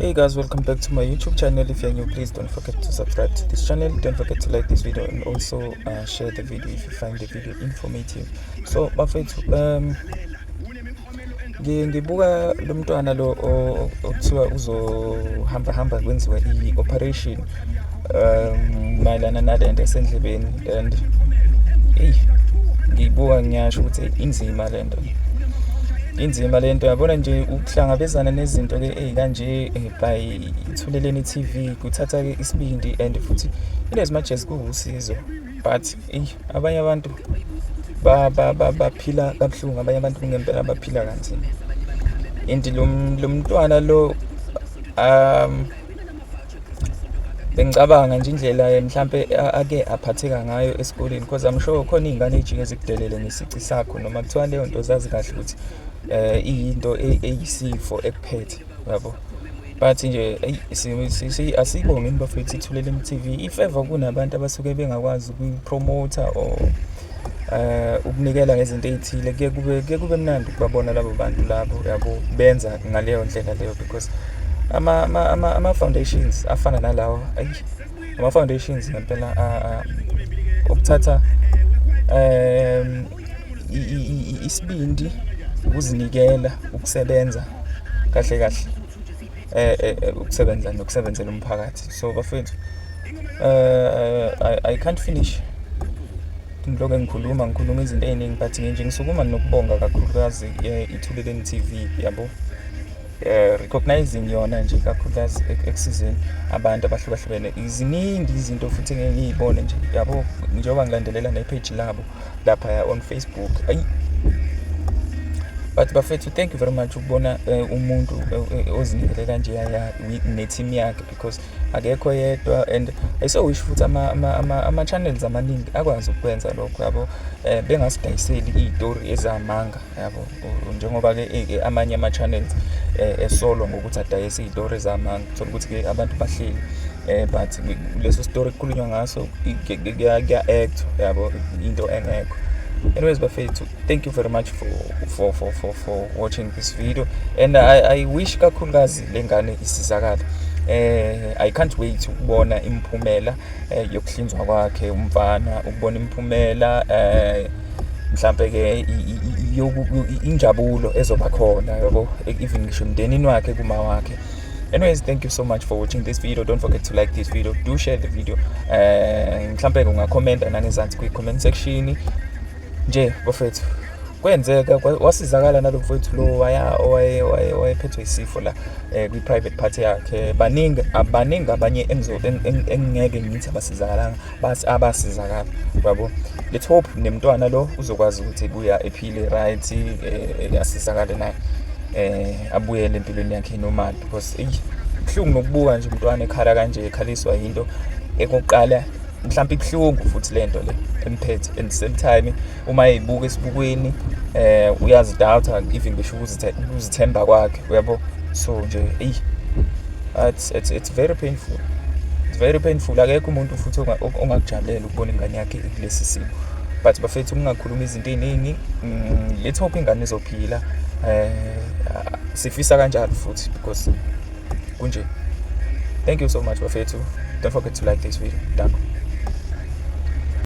Hey guys, welcome back to my YouTube channel. If you're new, please don't forget to subscribe to this channel. Don't forget to like this video and also share the video if you find the video informative. So bafethu, ngibuka lo mntwana lo okuthiwa uzohamba kwenziwa i-operation mayelana nalento esendlebeni, and ngibuka ngiyasho ukuthi inzima lento yabona nje ukuhlangabezana nezinto ke kanje by ithuleleni TV kuthatha ke isibindi, and futhi inezimanje kuwusizo, but abanye abantu baphila kabuhlungu, abanye abantu ngempela baphila kanzima. Inti lo mntwana lo bengicabanga nje indlela mhlambe ake aphatheka ngayo esikoleni, because I'm sure khona izingane ejike zikudelele ngesici sakho, noma kuthiwa leyo nto zazi kahle ukuthi iyinto eyisifo ekuphethe, yabo. But nje asibonge bafethu ithulele TV ifeva kunabantu abasuke bengakwazi ukupromoter or ukunikela ngezinto ezithile. Kuye kube mnandi ukubabona labo bantu labo, yabo, benza ngaleyo ndlela leyo, because ama foundations afana nalawo ama foundations ngempela ukuthatha isibindi, ukuzinikela, ukusebenza kahle ukusebenza nokusebenzela umphakathi. So bafethu, I can't finish ngiloko ngikhuluma izinto eziningi, but nje ngisukuma nokubonga kakhulukazi ithuleleni TV, yabo. Recognizing yona nje kakhulukazi ekusizeni abantu abahlukahlukene. Iziningi izinto futhi ngeke ngiyibone nje, yabo, njengoba ngilandelela nepage labo lapha on Facebook. But bafethu, thank you very much ukubona umuntu ozinikele kanje ne-team yakhe, because akekho yedwa, and ayisowisho futhi ama channels amaningi akwazi ukwenza lokho, yabo. Bengasidayiseli izitori ezamanga, yabo, njengoba ke amanye ama channels esolwa ngokuthi adayise izitori ezamanga, uthola ukuthi ke abantu bahleli, but leso story kukhulunywa ngaso kuya-act, yabo, into engekho. Anyways bafethu, thank you very much for watching this video, and I wish kakhulukazi lengane isizakala. I can't wait ukubona imphumela yokuhlinzwa kwakhe umfana, ukubona imphumela mhlambe ke injabulo ezoba khona, yabo, even ngisho umndenini wakhe kuma wakhe. Anyways, thank you so much for watching this video. Don't forget to like this video, do share the video, mhlambe ungakhomenta nangezansi kwi-comment section. Nje bafethu, kwenzeka wasizakala nalo mfowethu lo wayephethwe isifo la kwi-private party yakhe. Baningi abanye engeke ngithi abasizakalanga, abasizakala, yabo. Let's hope nemntwana lo uzokwazi ukuthi ebuya ephile right, asizakale naye, abuyele empilweni yakhe normal, because kuhlungu nokubuka nje umntwana ekhala kanje, ekhaliswa into ekokuqala mhlawumbe ibuhlungu futhi lento le emphethe, and same time uma eyibuka esibukweni uyazidoubt even ngisho ukuzithemba kwakhe, yabo. So nje it's very painful, akekho umuntu futhi ongakujabulela ukubona ingane yakhe kulesi simo. But bafethu, ungakhuluma izinto eziningi, let's hope ingane izophila, sifisa kanjalo futhi, because kunje. Thank you so much bafethu, don't forget to like this video. Danko.